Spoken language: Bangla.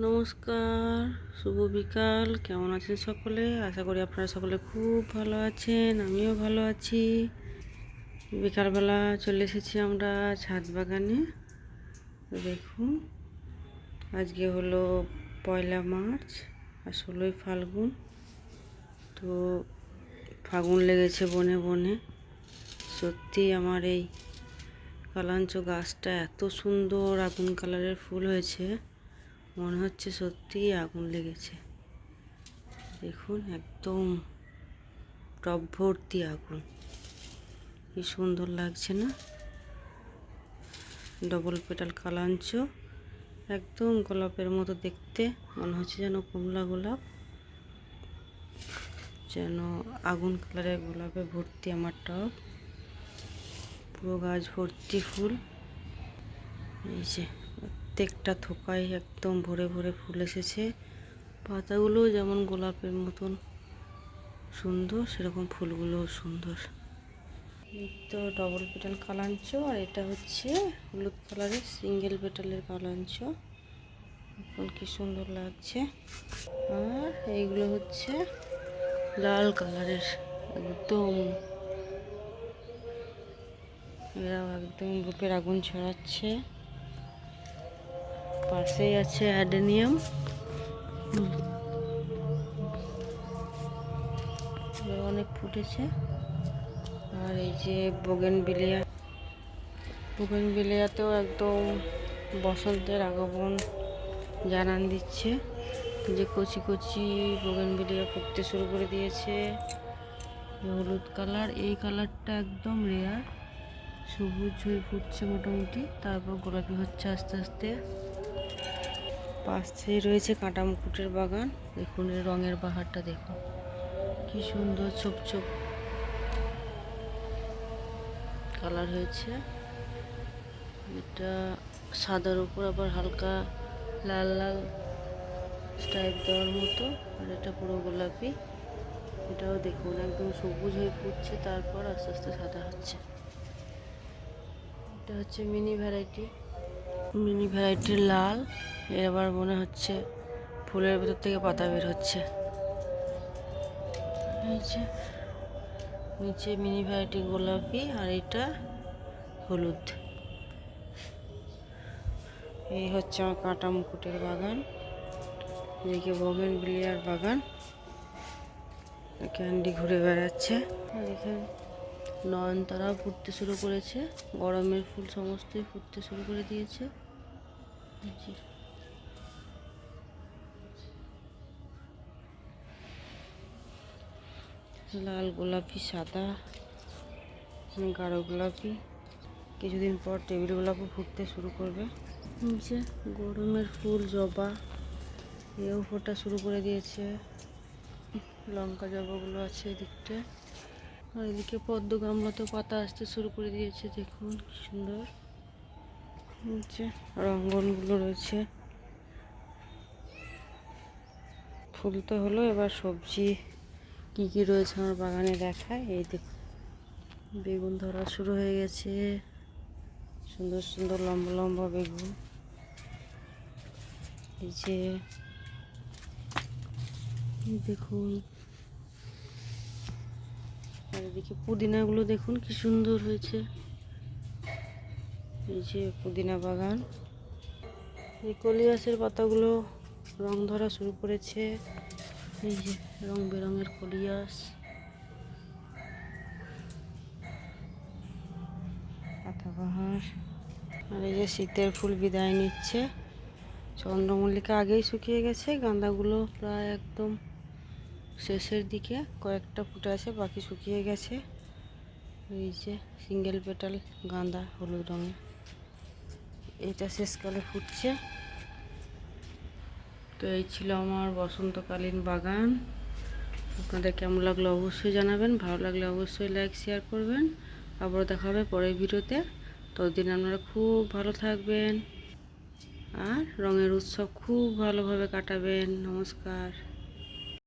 নমস্কার, শুভ বিকাল। কেমন আছেন সকলে? আশা করি আপনারা সকলে খুব ভালো আছেন, আমিও ভালো আছি। বিকালবেলা চলে এসেছি আমরা ছাদ বাগানে। দেখুন, আজকে হলো 1 মার্চ আর 16 ফাল্গুন। তো ফাগুন লেগেছে বনে বনে। সত্যি আমার এই কালাঞ্চ গাছটা এত সুন্দর আগুন কালারের ফুল হয়েছে, মনে হচ্ছে সত্যিই আগুন লেগেছে। দেখুন, একদম টব ভর্তি আগুন। কি সুন্দর লাগছে না? ডবল পেটাল কালাঞ্চ, একদম গোলাপের মতো দেখতে, মনে হচ্ছে যেন কমলা গোলাপ, যেন আগুন কালারের গোলাপে ভর্তি আমার টব। পুরো গাছ ভর্তি ফুল। এই যে প্রত্যেকটা থোকায় একদম ভরে ভরে ফুল এসেছে। পাতাগুলো যেমন গোলাপের মতন সুন্দর, সেরকম ফুলগুলোও সুন্দর। তো ডবল পেটাল কালাঞ্চ, আর এটা হচ্ছে হলুদ কালারের সিঙ্গেল পেটালের কালাঞ্চ। এখন কি সুন্দর লাগছে। আর এইগুলো হচ্ছে লাল কালারের, একদম এরাও একদম রূপের আগুন ছড়াচ্ছে। পাশেই আছে অ্যাডেনিয়াম, অনেক ফুটেছে। আর এই যে বোগেনভিলিয়াতেও একদম বসন্তের আগমন জানান দিচ্ছে। যে কচি কচি বোগেনভিলিয়া ফুটতে শুরু করে দিয়েছে। হলুদ কালার, এই কালারটা একদম রেয়ার। সবুজ হয়ে ফুটছে মোটামুটি, তারপর গোলাপি হচ্ছে আস্তে আস্তে। পাশেই রয়েছে কাঁটা মুকুটের বাগান। দেখুন এর রঙের বাহারটা দেখুন, কি সুন্দর ছোপ ছোপ কালার হয়েছে। এটা সাদার উপর আবার হালকা লাল লাল স্ট্রাইপ দেওয়ার মতো। আর এটা পুরো গোলাপি। এটাও দেখুন একদম সবুজ হয়ে ফুটছে, তারপর আস্তে আস্তে সাদা হচ্ছে। এটা হচ্ছে মিনি ভ্যারাইটির লাল। এর আবার মনে হচ্ছে ফুলের ভেতর থেকে পাতা বের হচ্ছে। নিচে মিনি ভ্যারাইটি গোলাপি, আর এটা হলুদ। এই হচ্ছে আমার কাঁটা মুকুটের বাগান। এদিকে বোগেনভিলিয়ার বাগান, ক্যান্ডি ঘুরে বেড়াচ্ছে। আর এখানে নয়নতারা ফুটতে শুরু করেছে। গরমের ফুল সমস্তই ফুটতে শুরু করে দিয়েছে। লাল গোলাপি, সাদা, গাঢ় গোলাপি। কিছুদিন পর টেবিল গোলাপও ফুটতে শুরু করবে। নিচে গরমের ফুল জবা, এও ফোটা শুরু করে দিয়েছে। লঙ্কা জবাগুলো আছে এদিকটা। আর এদিকে পদ্ম গামলাতেও পাতা আসতে শুরু করে দিয়েছে। দেখুন কি সুন্দর। নিচে রঙ্গনগুলো রয়েছে। ফুল তো হলো, এবার সবজি কি কি রয়েছে আমার বাগানে দেখায়। এই দেখুন, বেগুন ধরা শুরু হয়ে গেছে। সুন্দর সুন্দর লম্বা লম্বা বেগুন। এই যে দেখুন, আর এদিকে পুদিনাগুলো দেখুন কি সুন্দর হয়েছে। এই যে পুদিনা বাগান। এই কলিয়াসের পাতাগুলো রং ধরা শুরু করেছে। এই যে রং বেরঙের কলিয়াস, পাতাবাহার। আর এই যে শীতের ফুল বিদায় নিচ্ছে। চন্দ্রমল্লিকা আগেই শুকিয়ে গেছে, গাঁদাগুলো প্রায় একদম শেষের দিকে, কয়েকটা ফুটে আছে, বাকি শুকিয়ে গেছে। এই যে সিঙ্গেল পেটাল গাঁদা হলুদ রঙের, এটা শেষকালে ফুটছে। তো এই ছিল আমার বসন্তকালীন বাগান। আপনাদের কেমন লাগলো অবশ্যই জানাবেন। ভালো লাগলে অবশ্যই লাইক শেয়ার করবেন। আবারও দেখা হবে পরের ভিডিওতে। ততদিন আপনারা খুব ভালো থাকবেন আর রঙের উৎসব খুব ভালোভাবে কাটাবেন। নমস্কার।